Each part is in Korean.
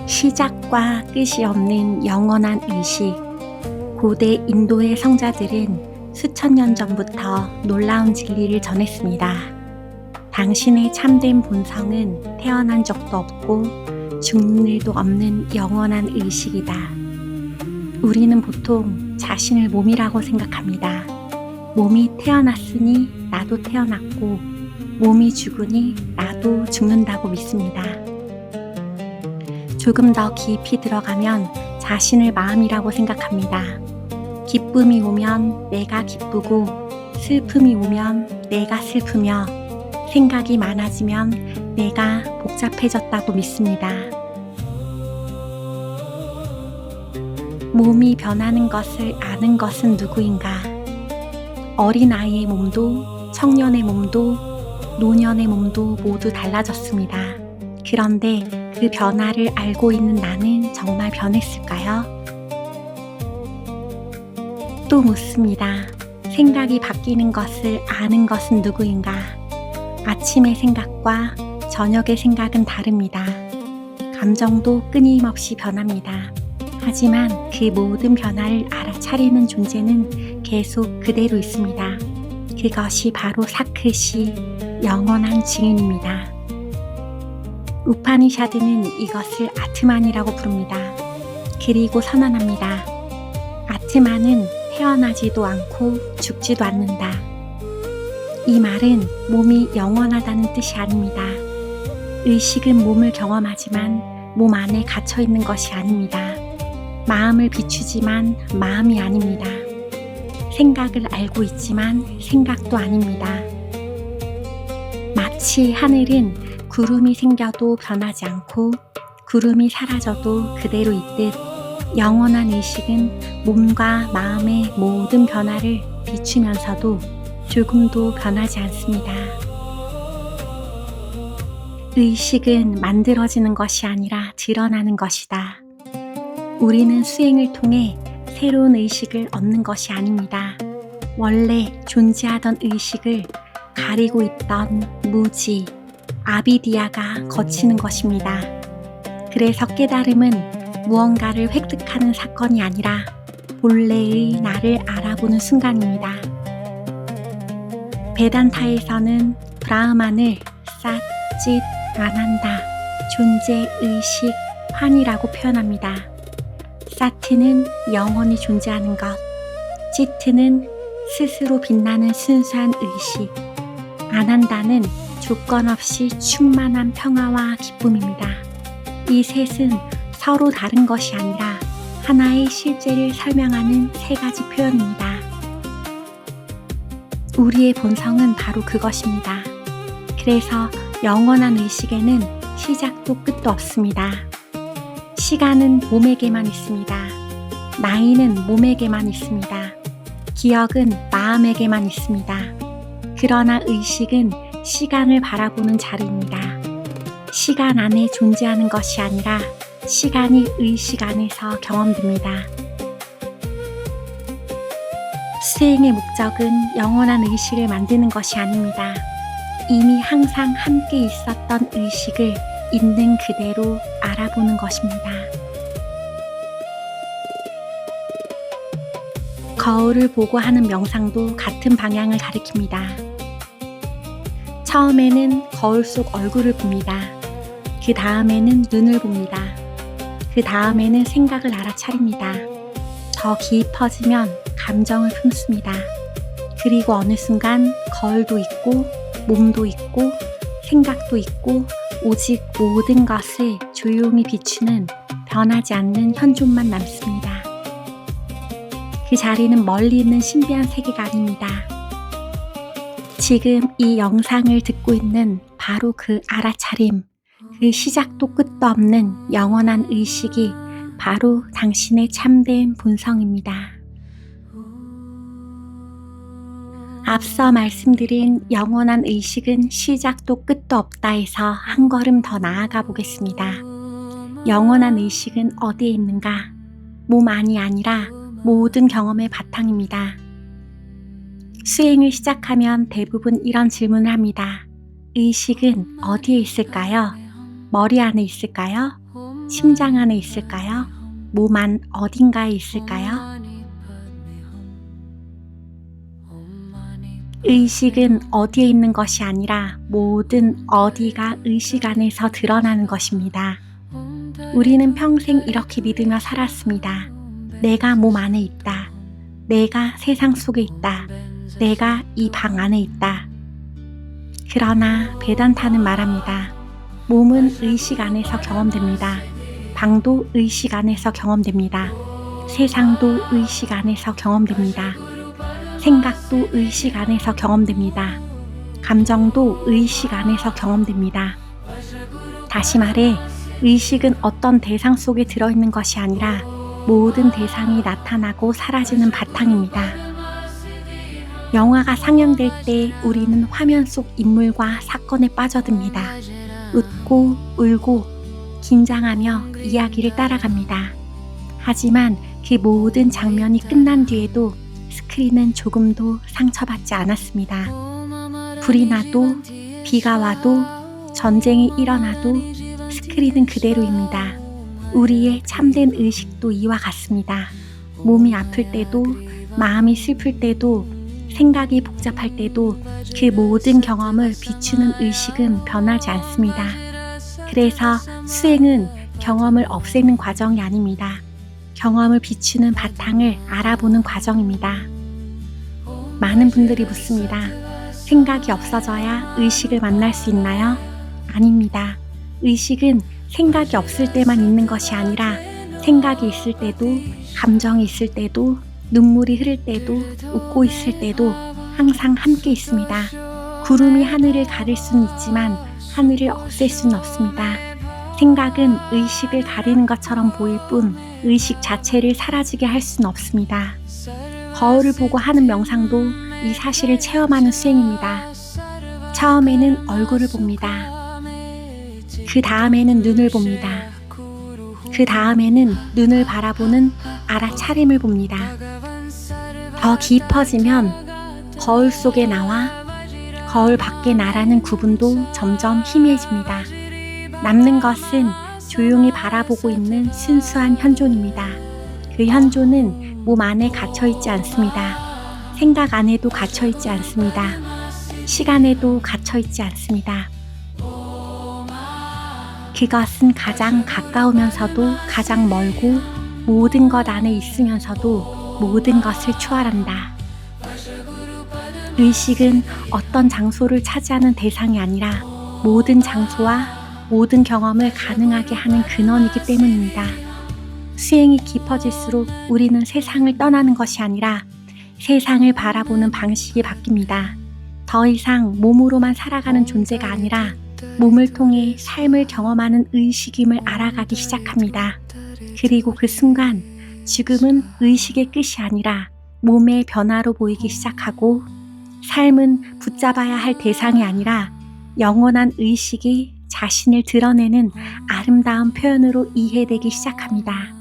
시작과 끝이 없는 영원한 의식. 고대 인도의 성자들은 수천 년 전부터 놀라운 진리를 전했습니다. 당신의 참된 본성은 태어난 적도 없고 죽는 일도 없는 영원한 의식이다. 우리는 보통 자신을 몸이라고 생각합니다. 몸이 태어났으니 나도 태어났고 몸이 죽으니 나도 죽는다고 믿습니다. 조금 더 깊이 들어가면 자신을 마음이라고 생각합니다. 기쁨이 오면 내가 기쁘고 슬픔이 오면 내가 슬프며 생각이 많아지면 내가 복잡해졌다고 믿습니다. 몸이 변하는 것을 아는 것은 누구인가? 어린아이의 몸도 청년의 몸도 노년의 몸도 모두 달라졌습니다. 그런데 그 변화를 알고 있는 나는 정말 변했을까요? 또 묻습니다. 생각이 바뀌는 것을 아는 것은 누구인가? 아침의 생각과 저녁의 생각은 다릅니다. 감정도 끊임없이 변합니다. 하지만 그 모든 변화를 알아차리는 존재는 계속 그대로 있습니다. 그것이 바로 사크시, 영원한 증인입니다. 우파니샤드는 이것을 아트만이라고 부릅니다. 그리고 선언합니다. 아트만은 태어나지도 않고 죽지도 않는다. 이 말은 몸이 영원하다는 뜻이 아닙니다. 의식은 몸을 경험하지만 몸 안에 갇혀 있는 것이 아닙니다. 마음을 비추지만 마음이 아닙니다. 생각을 알고 있지만 생각도 아닙니다. 마치 하늘은 구름이 생겨도 변하지 않고 구름이 사라져도 그대로 있듯 영원한 의식은 몸과 마음의 모든 변화를 비추면서도 조금도 변하지 않습니다. 의식은 만들어지는 것이 아니라 드러나는 것이다. 우리는 수행을 통해 새로운 의식을 얻는 것이 아닙니다. 원래 존재하던 의식을 가리고 있던 무지, 아비디아가 거치는 것입니다. 그래서 깨달음은 무언가를 획득하는 사건이 아니라 본래의 나를 알아보는 순간입니다. 베단타에서는 브라흐만을 삿, 짓, 아난다, 존재, 의식, 환이라고 표현합니다. 사트는 영원히 존재하는 것, 찌트는 스스로 빛나는 순수한 의식, 아난다는 조건 없이 충만한 평화와 기쁨입니다. 이 셋은 서로 다른 것이 아니라 하나의 실제를 설명하는 세 가지 표현입니다. 우리의 본성은 바로 그것입니다. 그래서 영원한 의식에는 시작도 끝도 없습니다. 시간은 몸에게만 있습니다. 나이는 몸에게만 있습니다. 기억은 마음에게만 있습니다. 그러나 의식은 시간을 바라보는 자리입니다. 시간 안에 존재하는 것이 아니라 시간이 의식 안에서 경험됩니다. 수행의 목적은 영원한 의식을 만드는 것이 아닙니다. 이미 항상 함께 있었던 의식을 있는 그대로 알아보는 것입니다. 거울을 보고 하는 명상도 같은 방향을 가리킵니다. 처음에는 거울 속 얼굴을 봅니다. 그 다음에는 눈을 봅니다. 그 다음에는 생각을 알아차립니다. 더 깊어지면 감정을 품습니다. 그리고 어느 순간 거울도 있고 몸도 있고 생각도 있고 오직 모든 것을 조용히 비추는 변하지 않는 현존만 남습니다. 그 자리는 멀리 있는 신비한 세계가 아닙니다. 지금 이 영상을 듣고 있는 바로 그 알아차림, 그 시작도 끝도 없는 영원한 의식이 바로 당신의 참된 본성입니다. 앞서 말씀드린 영원한 의식은 시작도 끝도 없다에서 한 걸음 더 나아가 보겠습니다. 영원한 의식은 어디에 있는가? 몸 안이 아니라 모든 경험의 바탕입니다. 수행을 시작하면 대부분 이런 질문을 합니다. 의식은 어디에 있을까요? 머리 안에 있을까요? 심장 안에 있을까요? 몸 안 어딘가에 있을까요? 의식은 어디에 있는 것이 아니라 모든 어디가 의식 안에서 드러나는 것입니다. 우리는 평생 이렇게 믿으며 살았습니다. 내가 몸 안에 있다. 내가 세상 속에 있다. 내가 이 방 안에 있다. 그러나 베단타는 말합니다. 몸은 의식 안에서 경험됩니다. 방도 의식 안에서 경험됩니다. 세상도 의식 안에서 경험됩니다. 생각도 의식 안에서 경험됩니다. 감정도 의식 안에서 경험됩니다. 다시 말해, 의식은 어떤 대상 속에 들어있는 것이 아니라 모든 대상이 나타나고 사라지는 바탕입니다. 영화가 상영될 때 우리는 화면 속 인물과 사건에 빠져듭니다. 웃고 울고 긴장하며 이야기를 따라갑니다. 하지만 그 모든 장면이 끝난 뒤에도 스크린은 조금도 상처받지 않았습니다. 불이 나도 비가 와도 전쟁이 일어나도 스크린은 그대로입니다. 우리의 참된 의식도 이와 같습니다. 몸이 아플 때도 마음이 슬플 때도 생각이 복잡할 때도 그 모든 경험을 비추는 의식은 변하지 않습니다. 그래서 수행은 경험을 없애는 과정이 아닙니다. 경험을 비추는 바탕을 알아보는 과정입니다. 많은 분들이 묻습니다. 생각이 없어져야 의식을 만날 수 있나요? 아닙니다. 의식은 생각이 없을 때만 있는 것이 아니라 생각이 있을 때도, 감정이 있을 때도, 눈물이 흐를 때도, 웃고 있을 때도 항상 함께 있습니다. 구름이 하늘을 가릴 수는 있지만 하늘을 없앨 수는 없습니다. 생각은 의식을 가리는 것처럼 보일 뿐 의식 자체를 사라지게 할 수는 없습니다. 거울을 보고 하는 명상도 이 사실을 체험하는 수행입니다. 처음에는 얼굴을 봅니다. 그 다음에는 눈을 봅니다. 그 다음에는 눈을 바라보는 알아차림을 봅니다. 더 깊어지면 거울 속에 나와 거울 밖에 나라는 구분도 점점 희미해집니다. 남는 것은 조용히 바라보고 있는 순수한 현존입니다. 그 현존은 몸 안에 갇혀있지 않습니다. 생각 안에도 갇혀있지 않습니다. 시간에도 갇혀있지 않습니다. 그것은 가장 가까우면서도 가장 멀고 모든 것 안에 있으면서도 모든 것을 초월한다. 의식은 어떤 장소를 차지하는 대상이 아니라 모든 장소와 모든 경험을 가능하게 하는 근원이기 때문입니다. 수행이 깊어질수록 우리는 세상을 떠나는 것이 아니라 세상을 바라보는 방식이 바뀝니다. 더 이상 몸으로만 살아가는 존재가 아니라 몸을 통해 삶을 경험하는 의식임을 알아가기 시작합니다. 그리고 그 순간 죽음은 의식의 끝이 아니라 몸의 변화로 보이기 시작하고 삶은 붙잡아야 할 대상이 아니라 영원한 의식이 자신을 드러내는 아름다운 표현으로 이해되기 시작합니다.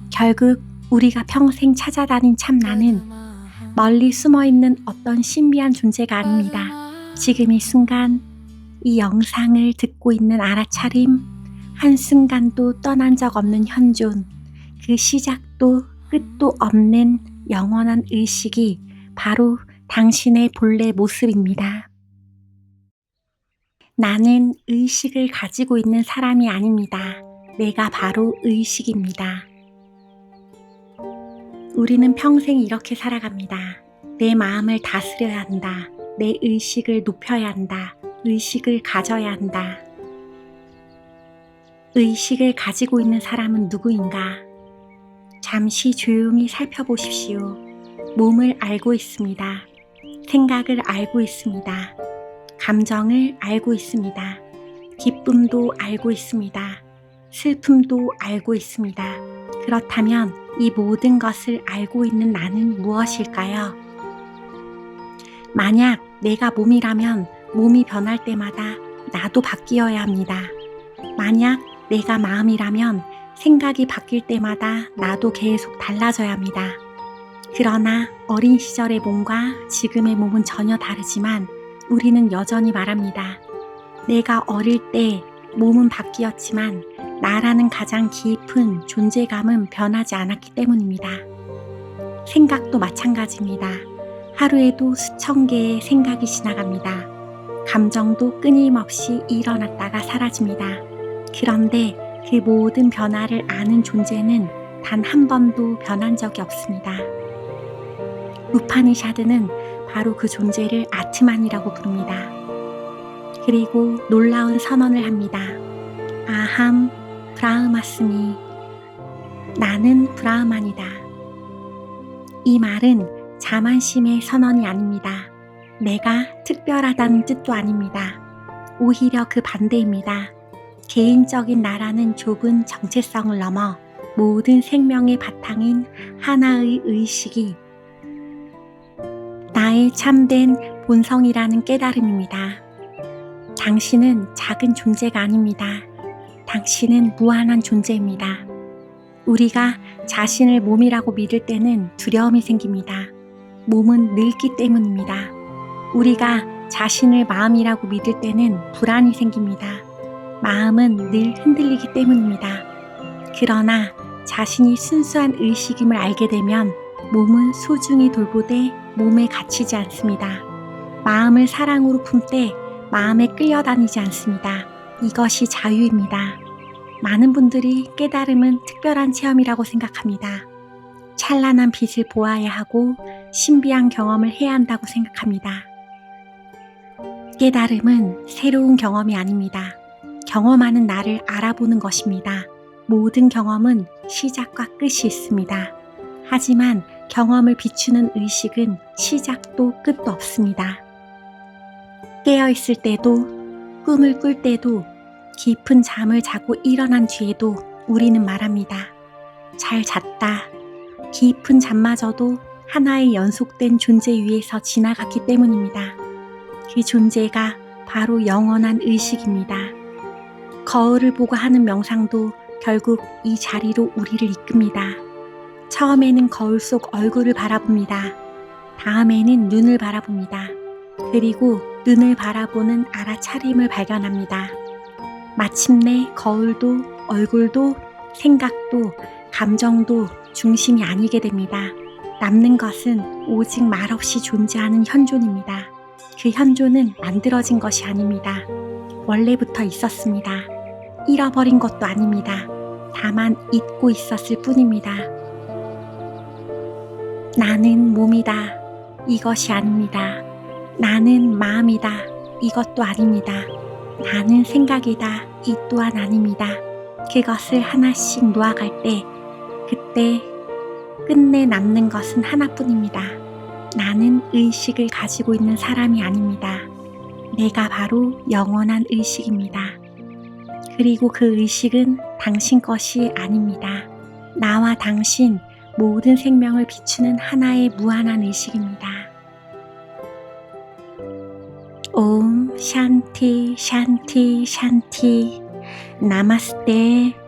결국 우리가 평생 찾아다닌 참나는 멀리 숨어있는 어떤 신비한 존재가 아닙니다. 지금 이 순간 이 영상을 듣고 있는 알아차림, 한순간도 떠난 적 없는 현존, 그 시작도 끝도 없는 영원한 의식이 바로 당신의 본래 모습입니다. 나는 의식을 가지고 있는 사람이 아닙니다. 내가 바로 의식입니다. 우리는 평생 이렇게 살아갑니다. 내 마음을 다스려야 한다. 내 의식을 높여야 한다. 의식을 가져야 한다. 의식을 가지고 있는 사람은 누구인가? 잠시 조용히 살펴보십시오. 몸을 알고 있습니다. 생각을 알고 있습니다. 감정을 알고 있습니다. 기쁨도 알고 있습니다. 슬픔도 알고 있습니다. 그렇다면 이 모든 것을 알고 있는 나는 무엇일까요? 만약 내가 몸이라면 몸이 변할 때마다 나도 바뀌어야 합니다. 만약 내가 마음이라면 생각이 바뀔 때마다 나도 계속 달라져야 합니다. 그러나 어린 시절의 몸과 지금의 몸은 전혀 다르지만 우리는 여전히 말합니다. 내가 어릴 때 몸은 바뀌었지만 나라는 가장 깊은 존재감은 변하지 않았기 때문입니다. 생각도 마찬가지입니다. 하루에도 수천 개의 생각이 지나갑니다. 감정도 끊임없이 일어났다가 사라집니다. 그런데 그 모든 변화를 아는 존재는 단 한 번도 변한 적이 없습니다. 우파니샤드는 바로 그 존재를 아트만이라고 부릅니다. 그리고 놀라운 선언을 합니다. 아함 브라흐마스미, 나는 브라흐만이다. 이 말은 자만심의 선언이 아닙니다. 내가 특별하다는 뜻도 아닙니다. 오히려 그 반대입니다. 개인적인 나라는 좁은 정체성을 넘어 모든 생명의 바탕인 하나의 의식이 나의 참된 본성이라는 깨달음입니다. 당신은 작은 존재가 아닙니다. 당신은 무한한 존재입니다. 우리가 자신을 몸이라고 믿을 때는 두려움이 생깁니다. 몸은 늙기 때문입니다. 우리가 자신을 마음이라고 믿을 때는 불안이 생깁니다. 마음은 늘 흔들리기 때문입니다. 그러나 자신이 순수한 의식임을 알게 되면 몸은 소중히 돌보되 몸에 갇히지 않습니다. 마음을 사랑으로 품되 마음에 끌려다니지 않습니다. 이것이 자유입니다. 많은 분들이 깨달음은 특별한 체험이라고 생각합니다. 찬란한 빛을 보아야 하고 신비한 경험을 해야 한다고 생각합니다. 깨달음은 새로운 경험이 아닙니다. 경험하는 나를 알아보는 것입니다. 모든 경험은 시작과 끝이 있습니다. 하지만 경험을 비추는 의식은 시작도 끝도 없습니다. 깨어있을 때도, 꿈을 꿀 때도, 깊은 잠을 자고 일어난 뒤에도 우리는 말합니다. 잘 잤다. 깊은 잠마저도 하나의 연속된 존재 위에서 지나갔기 때문입니다. 그 존재가 바로 영원한 의식입니다. 거울을 보고 하는 명상도 결국 이 자리로 우리를 이끕니다. 처음에는 거울 속 얼굴을 바라봅니다. 다음에는 눈을 바라봅니다. 그리고 눈을 바라보는 알아차림을 발견합니다. 마침내 거울도 얼굴도 생각도 감정도 중심이 아니게 됩니다. 남는 것은 오직 말없이 존재하는 현존입니다. 그 현존은 만들어진 것이 아닙니다. 원래부터 있었습니다. 잃어버린 것도 아닙니다. 다만 잊고 있었을 뿐입니다. 나는 몸이다. 이것이 아닙니다. 나는 마음이다. 이것도 아닙니다. 나는 생각이다. 이 또한 아닙니다. 그것을 하나씩 놓아갈 때 그때 끝내 남는 것은 하나뿐입니다. 나는 의식을 가지고 있는 사람이 아닙니다. 내가 바로 영원한 의식입니다. 그리고 그 의식은 당신 것이 아닙니다. 나와 당신 모든 생명을 비추는 하나의 무한한 의식입니다. 옴 샨티 샨티 샨티 나마스테.